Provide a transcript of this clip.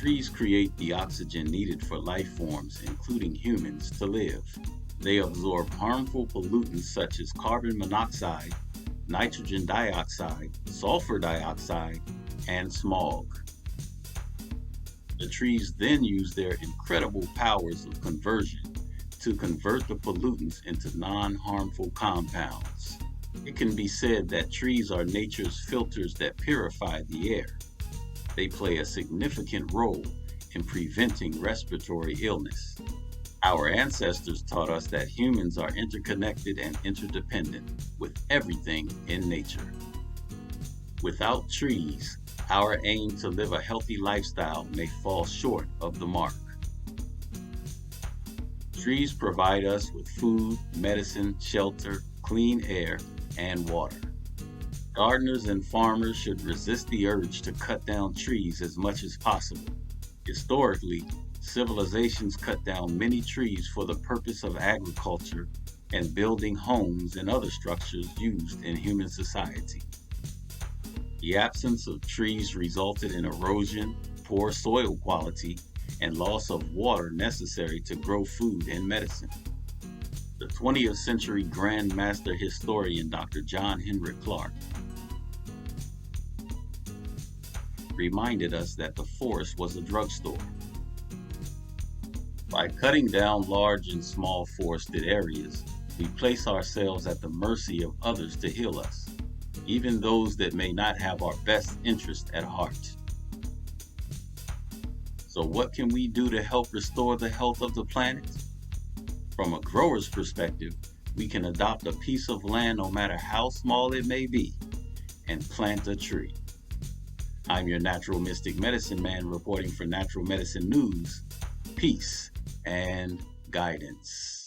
Trees create the oxygen needed for life forms, including humans, to live. They absorb harmful pollutants such as carbon monoxide, nitrogen dioxide, sulfur dioxide, and smog. The trees then use their incredible powers of conversion to convert the pollutants into non-harmful compounds. It can be said that trees are nature's filters that purify the air. They play a significant role in preventing respiratory illness. Our ancestors taught us that humans are interconnected and interdependent with everything in nature. Without trees, our aim to live a healthy lifestyle may fall short of the mark. Trees provide us with food, medicine, shelter, clean air, and water. Gardeners and farmers should resist the urge to cut down trees as much as possible. Historically, civilizations cut down many trees for the purpose of agriculture and building homes and other structures used in human society. The absence of trees resulted in erosion, poor soil quality, and loss of water necessary to grow food and medicine. The 20th century Grand Master historian Dr. John Henrik Clarke reminded us that the forest was a drugstore. By cutting down large and small forested areas, we place ourselves at the mercy of others to heal us, even those that may not have our best interest at heart. So what can we do to help restore the health of the planet? From a grower's perspective, we can adopt a piece of land, no matter how small it may be, and plant a tree. I'm your natural mystic medicine man reporting for Natural Medicine News. Peace and guidance.